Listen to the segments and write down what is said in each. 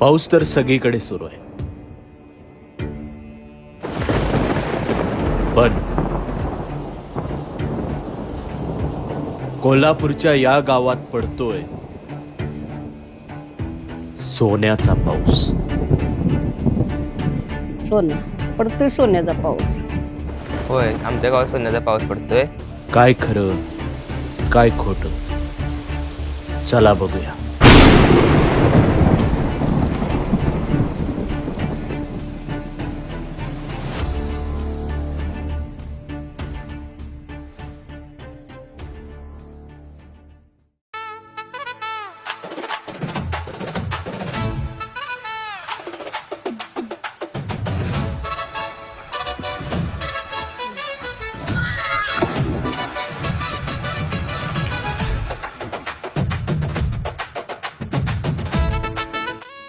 पाऊस तर सगळीकडे सुरू आहे, पण कोल्हापूरच्या या गावात पडतोय सोन्याचा पाऊस. सोनं पडतोय, सोन्याचा पाऊस. होय, आमच्या गावात सोन्याचा पाऊस पडतोय. काय खरं काय खोटं, चला बघूया.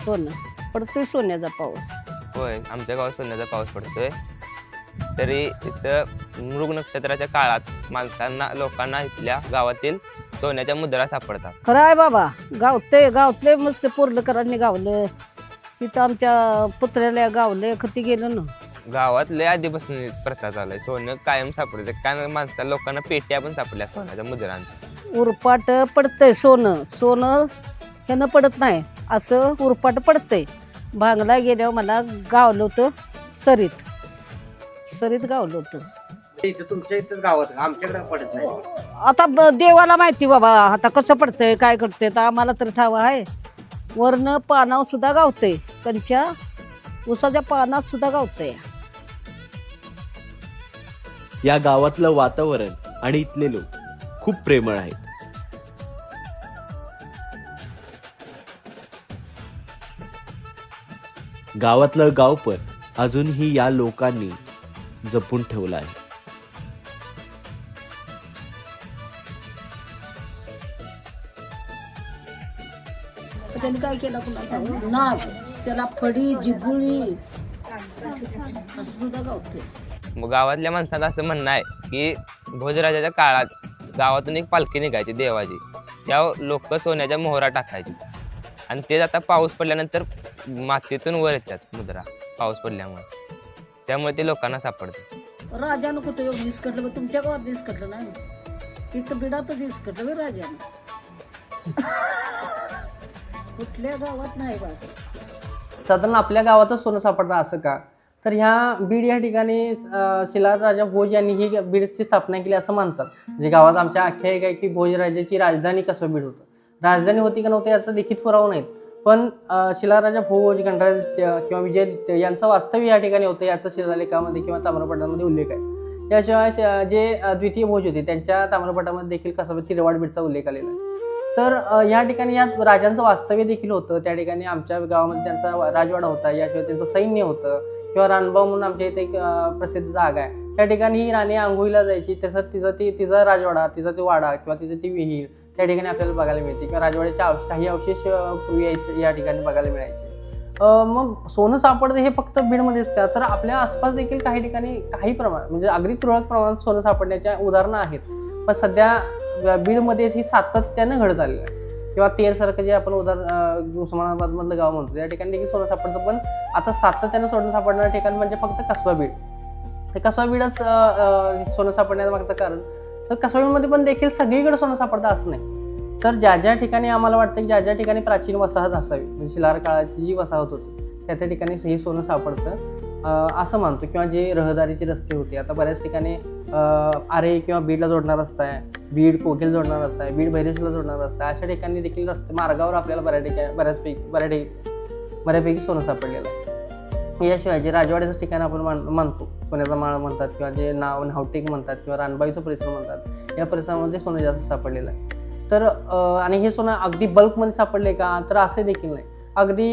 सोनं पडतोय, सोन्याचा पाऊस. होय, आमच्या गावात सोन्याचा पाऊस पडतोय. तरी इथं मृग नक्षत्राच्या काळात लोकांना इथल्या गावातील सोन्याच्या मुद्रा सापडतात. खरं आहे बाबा, गावतले मस्त पोर्लकरांनी गावलं, तिथं आमच्या पुतळ्याला गावलं, खती गेलं ना. गावात लय आधीपासून प्रथा चालू आहे. सोनं कायम सापडतं. काय लोकांना पेट्या पण सापडल्या सोन्याच्या मुद्रांच्या. उरपाट पडतंय सोनं. सोनं ह्यानं पडत नाही, असं उरपाट पडतंय. भांगला गेल्यावर मला गावलं होतं सरीत गावलं होतं. इथं तुमच्या इथं गावात आमच्याकडे पडत नाही. आता देवाला माहिती बाबा, आता कसं पडतंय काय करतंय, तर आम्हाला तर ठाव आहे. वरनं पानावर सुद्धा गावतंय, त्यांच्या उसाच्या पानात सुद्धा गावतंय. या गावातलं वातावरण आणि इथले लोक खूप प्रेमळ आहेत. गावातलं गावपण अजूनही या लोकांनी जपून ठेवलं आहे. त्यांनी काय केलं नाग, त्याला फडी जिगुळी सुद्धा गावतंय. मग गावातल्या माणसाला असं म्हणणं आहे की भोजराजाच्या काळात गावातून एक पालखी निघायची देवाची. त्या लोक सोन्याच्या मोहरा टाकायची आणि ते आता पाऊस पडल्यानंतर मातीतून वर येतात मुद्रा पाऊस पडल्यामुळे. त्यामुळे ते लोकांना सापडतं. राजानं कुठं एवढं इसकटलं, मग तुमच्या गावात इसकटलं नाही, तिथं बिडातच इसकटलं राजानं. कुठल्या गावात नाही बा. साधारण आपल्या गावातच सोनं सापडतं असं का? तर ह्या बीड या ठिकाणी शिलाराजा भोज यांनी ही बीडची स्थापना केली असं म्हणतात. म्हणजे गावात आमच्या आख्यायिका आहे की भोजराजाची राजधानी कसं बीड होतं. राजधानी होती का नव्हती याचा लिखित पुरावा नाहीत, पण शिलाराजा भोज गणराज किंवा विजय यांचं वास्तव्य या ठिकाणी होतं याचा शिलालेखामध्ये किंवा ताम्रपटामध्ये उल्लेख आहे. त्याशिवाय जे द्वितीय भोज होते त्यांच्या ताम्रपटामध्ये देखील कसं तिरवाड बीडचा उल्लेख आलेला आहे. तर या ठिकाणी या राजांचं वास्तव्य देखील होतं. त्या ठिकाणी आमच्या गावामध्ये त्यांचा राजवाडा होता, याशिवाय त्यांचं सैन्य होतं. किंवा रानबाव म्हणून आमच्या इथे एक प्रसिद्ध जागा आहे, त्या ठिकाणी ही राणी आंघोळीला जायची. तसं तिचा राजवाडा, तिचा जो वाडा किंवा तिचं ती विहीर त्या ठिकाणी आपल्याला बघायला मिळते. किंवा राजवाड्याचे काही अवशेष पूर्वी या ठिकाणी बघायला मिळायचे. मग सोनं सापडतं हे फक्त बीडमध्येच का, तर आपल्या आसपास देखील काही ठिकाणी काही प्रमाणात म्हणजे अगदी तुरळक प्रमाणात सोनं सापडण्याच्या उदाहरणं आहेत. पण सध्या बीडमध्ये ही सातत्यानं घडत आलेलं आहे. किंवा तेरसारखं जे आपण उदाहरण उस्मानाबाद मधलं गाव म्हणतो त्या ठिकाणी देखील सोनं सापडतं. पण आता सातत्यानं सोनं सापडणारं ठिकाण म्हणजे फक्त कसबा बीड. हे कसबा बीडच सोनं सापडण्याचं मागचं कारण. तर कसबा बीडमध्ये पण देखील सगळीकडे सोनं सापडतं असं नाही. तर ज्या ज्या ठिकाणी आम्हाला वाटतं की ज्या ज्या ठिकाणी प्राचीन वसाहत असावी, म्हणजे शिलार काळाची जी वसाहत होती त्या ठिकाणी हे सोनं सापडतं असं मानतो. किंवा जे रहदारीचे रस्ते होते, आता बऱ्याच ठिकाणी आरे किंवा बीडला जोडणार रस्ता आहे, बीड कोकेल जोडणार रस्ता आहे, बीड भैरेश्वरला जोडणार रस्ता आहे. अशा ठिकाणी देखील रस्ते मार्गावर आपल्याला बऱ्यापैकी सोनं सापडलेलं आहे. याशिवाय जे राजवाड्याचं ठिकाण आपण मानतो, सोन्याचा माळ म्हणतात किंवा जे नावटेक म्हणतात किंवा रानबाईचं परिसर म्हणतात, या परिसरामध्ये सोनं जास्त सापडलेलं आहे. तर आणि हे सोनं अगदी बल्कमध्ये सापडले का, तर असे देखील नाही. अगदी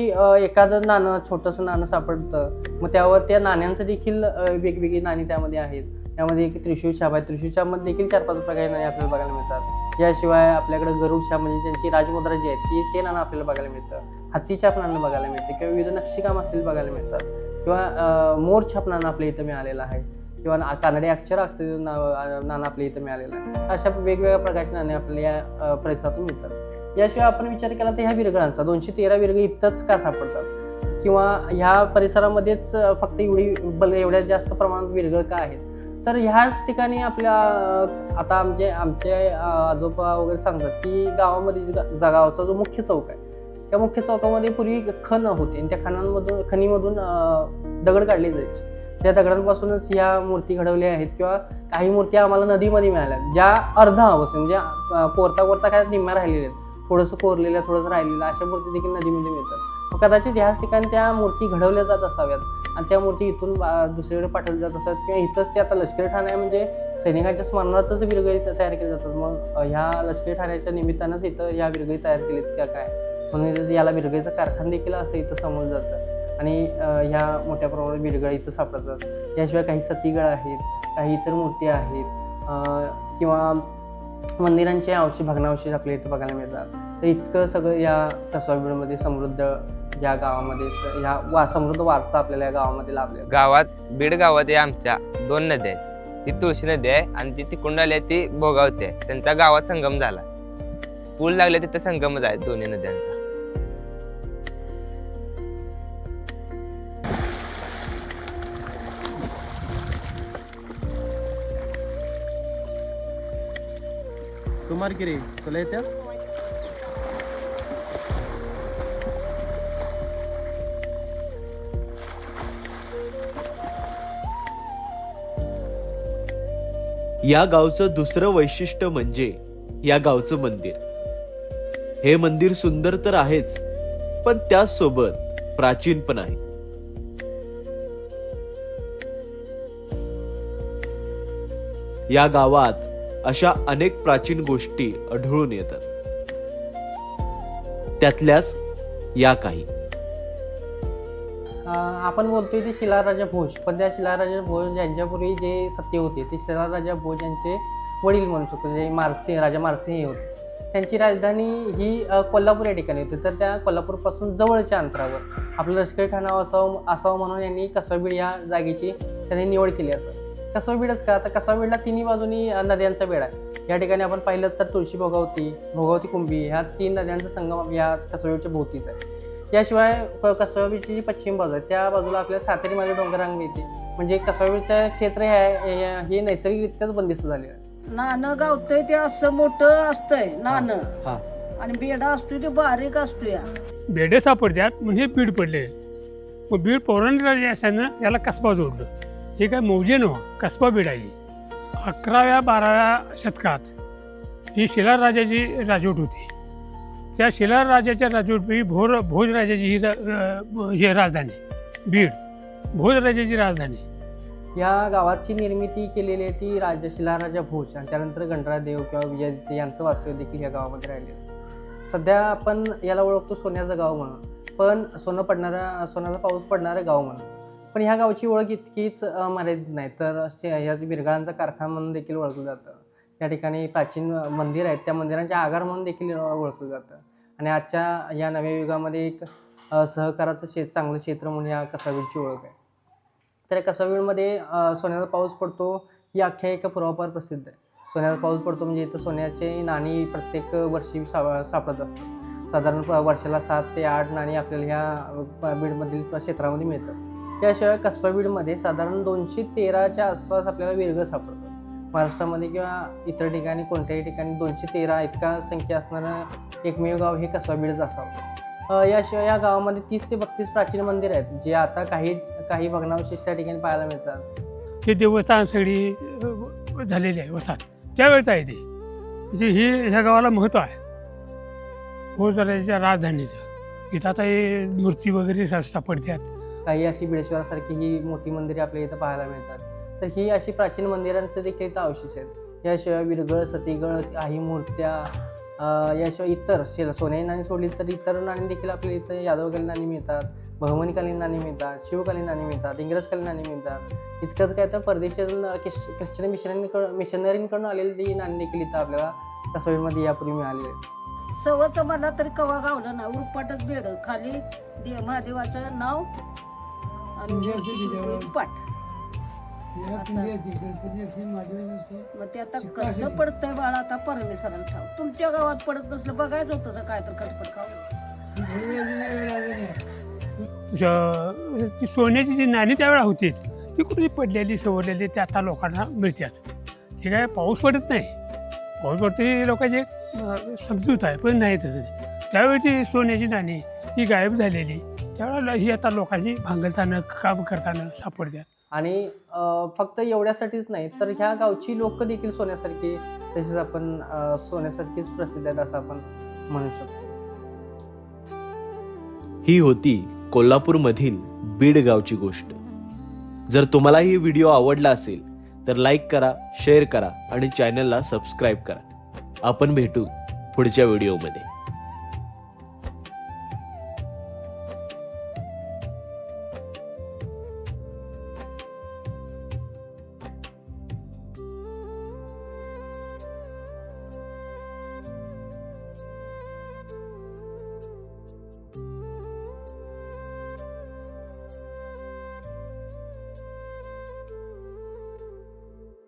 एखादं नाणं, छोटंसं नाणं सापडतं, मग त्यावर त्या नाण्यांचं देखील वेगवेगळी नाणी त्यामध्ये आहेत. त्यामध्ये एक त्रिशूळ छाप आहे, त्रिशूळ छापमध्ये देखील 4-5 प्रकारचे नाणी आपल्याला बघायला मिळतात. याशिवाय आपल्याकडे गरुड छाप म्हणजे त्यांची राजमुद्रा जी आहे ते नाणं आपल्याला बघायला मिळतं. हत्ती छाप नाणं बघायला मिळतं किंवा विविध नक्षीकाम असलेली बघायला मिळतात. किंवा मोर छाप नाणं आपल्या इथं मिळालेलं आहे. किंवा कानडी अक्षर नाणं आपल्या इथं मिळालेलं आहे. अशा वेगवेगळ्या प्रकारची नाणी आपल्याला या परिसरातून मिळतात. याशिवाय आपण विचार केला तर ह्या विरगळांचा 213 विरगळ इथंच का सापडतात किंवा ह्या परिसरामध्येच फक्त एवढ्या जास्त प्रमाणात विरगळ का आहेत, तर ह्याच ठिकाणी आपल्या आता आमचे आजोबा वगैरे सांगतात की गावामध्ये गावाचा जो मुख्य चौक आहे त्या मुख्य चौकामध्ये पूर्वी खण होते आणि त्या खणीमधून दगड काढले जायचे. त्या दगडांपासूनच ह्या मूर्ती घडवल्या आहेत किंवा काही मूर्ती आम्हाला नदीमध्ये मिळाल्या ज्या अर्धा अवस्थेत म्हणजे कोरता काय निम्म्या राहिलेल्या आहेत, थोडंसं कोरलेल्या थोडंसं राहिलेल्या अशा मूर्ती देखील नदीमध्ये मिळतात. कदाचित ह्याच ठिकाणी त्या मूर्ती घडवल्या जात असाव्यात आणि त्या मूर्ती इथून दुसरीकडे पाठवल्या जात असाव्यात किंवा इथंच ते आता लष्करी ठाणा म्हणजे सैनिकांच्या स्मरणातच विरगळी तयार केल्या जातात. मग ह्या लष्करी ठाण्याच्या निमित्तानंच इथं ह्या विरगळी तयार केलीत का काय, म्हणून याला विरगळीचा कारखाना देखील असं इथं समजलं जातं आणि ह्या मोठ्या प्रमाणात विरगळ इथं सापडतात. याशिवाय काही सतीगळ आहेत, काही इतर मूर्ती आहेत किंवा मंदिरांचे भग्नावशेष आपल्या इथं बघायला मिळतात. तर इतकं सगळं या कसबा बीडमध्ये समृद्ध या गावामध्ये समृद्ध वारसा आपल्याला या गावामध्ये लाभले. बीड गावात आहे आमच्या 2 नद्या आहेत. ती तुळशी नदी आहे आणि ती तिकडून आली आहे ती भोगावती आहे. त्यांचा गावात संगम झाला, पूल लागले तिथे संगमच आहे दोन्ही नद्यांचा. तुम्हाला की रे तुला येत्या या गावचं दुसरं वैशिष्ट्य म्हणजे या गावचं मंदिर. हे मंदिर सुंदर तर आहेच, पण त्याचसोबत प्राचीन पण आहे. या गावात अशा अनेक प्राचीन गोष्टी आढळून येतात. त्यातल्याच या काही. आपण बोलतोय ते शिलाराजा भोज, पण त्या शिलाराजा भोज यांच्यापूर्वी जे सत्य होते ते शिलाराजा भोज यांचे वडील म्हणू शकतो, जे राजा मारसिंह हे होते. त्यांची राजधानी ही कोल्हापूर या ठिकाणी होती. तर त्या कोल्हापूरपासून जवळच्या अंतरावर आपलं लष्करी ठाणा असावं म्हणून यांनी कसबा बीड या जागेची त्यांनी निवड केली असं. कसबा बीडच का, तर कसबा बीडला तिन्ही बाजूनी नद्यांचा बेडा आहे. या ठिकाणी आपण पाहिलं तर तुळशी भोगावती कुंभी ह्या 3 नद्यांचा संगम या कसबा बीडच्या भोवतीच आहे. याशिवाय कसबा बीडची जी पश्चिम बाजू आहे त्या बाजूला आपल्याला सातेरी माझे डोंगररांग मिळते. म्हणजे कसबा बीडचं क्षेत्र हे नैसर्गिकरित्याच बंदिस्त झालेलं आहे. नाणं गावतंय ते असं मोठं असतंय नाणं आणि बेडा असतोय ते बारीक असतोय. बेडे सापडतात म्हणजे बीड पडले. मग बीड पौराणिक राजे असल्यानं याला कसबा जोडलं. हे काय मौजे नव्हे, कसबा बीड आहे. 11व्या-12व्या शतकात ही शिलाराजाची राजवट होती. त्या शिलाराजाच्या राजवटी भोजराजाची ही राजधानी बीड, भोजराजाची राजधानी. या गावाची निर्मिती केलेली आहे ती शिलाराजा भोज आणि त्यानंतर गणराजदेव किंवा विजयादित्य यांचं वास्तव्य देखील या गावामध्ये राहिले. सध्या आपण याला ओळखतो सोन्याचं गाव म्हणून, पण सोन्याचा पाऊस पडणारं गाव म्हणून. पण ह्या गावची ओळख इतकीच मर्यादित नाही, तर ह्याच विरगळांचा कारखाना म्हणून देखील ओळखलं जातं. या ठिकाणी प्राचीन मंदिर आहेत, त्या मंदिरांचे आगार म्हणून देखील ओळखलं जातं. आणि आजच्या या नव्या युगामध्ये एक सहकाराचं चांगलं क्षेत्र म्हणून या कसबा बीडची ओळख आहे. तर या कसबा बीडमध्ये सोन्याचा पाऊस पडतो ही आख्यायिका पूर्वापार प्रसिद्ध आहे. सोन्याचा पाऊस पडतो म्हणजे इथं सोन्याचे नाणी प्रत्येक वर्षी सापडत असतात. साधारण वर्षाला 7 ते 8 नाणी आपल्याला ह्या बीडमधील क्षेत्रामध्ये मिळतात. याशिवाय कसबा बीडमध्ये साधारण 213च्या आसपास आपल्याला विरगळ सापडतात. महाराष्ट्रामध्ये किंवा इतर ठिकाणी कोणत्याही ठिकाणी 213 इतका संख्या असणारं एकमेव गाव हे कसबा बीडच असावं. याशिवाय या गावामध्ये 30 ते 32 प्राचीन मंदिर आहेत, जे आता काही भग्नावशेष त्या ठिकाणी पाहायला मिळतात. हे देवस्थान सगळी झालेली आहे वसाहत त्यावेळेचं आहे ते. म्हणजे ह्या गावाला महत्त्व आहे भोजराजाच्या राजधानीचं. इथं आता हे मूर्ती वगैरे सापडतात. काही अशी बिळेश्वरासारखी ही मोठी मंदिरे आपल्या इथं पाहायला मिळतात. तर ही अशी प्राचीन मंदिरांचं देखील इथं अवशेष आहेत. याशिवाय विरगळ, सतीगळ, काही मूर्त्या, याशिवाय इतर सोन्याची नाणी सोडली तर इतर नाणी देखील आपल्या इथं यादवकालीन नाणी मिळतात, बहमनीकालीन नाणी मिळतात, शिवकालीन नाणी मिळतात, इंग्रजकालीन नाणी मिळतात. इतकंच काय तर परदेशातून ख्रिश्चन मिशनरींकडून आलेली ती नाणी देखील इथं आपल्याला कसबा बीडमध्ये यापूर्वी मिळालेली आहेत. सवचं मला तरी कवा गावलं ना, उरपाटच बेड खाली महादेवाचं नाव आणि पाठ मग ते आता कसं पडतंय बाळा आता परमेश्वराला ठाव. तुमच्या गावात पडत नसलं बघायचं होतं ना काय तर खटपट खाऊ. ती सोन्याची जी नाणी त्यावेळेला होती ती कुठे पडलेली सवरलेली ते आता लोकांना मिळतात. ते काय पाऊस पडत नाही, पाऊस पडतो ही लोकांची एक समजूत आहे, पण नाही तसं. त्यावेळची सोन्याची नाणी ही गायब झालेली, त्यावेळेला ही आता लोकांची भांगलताना काम करताना सापडतात. आणि फक्त एवढ्यासाठीच नाही तर ह्या गावची लोक देखील सोन्यासारखी, तसेच आपण सोन्यासारखीच प्रसिद्ध आहेत असं आपण म्हणू शकतो. ही होती कोल्हापूरमधील बीड गावची गोष्ट. जर तुम्हाला ही व्हिडिओ आवडला असेल तर लाईक करा, शेअर करा आणि चॅनलला सबस्क्राईब करा. आपण भेटू पुढच्या व्हिडिओमध्ये.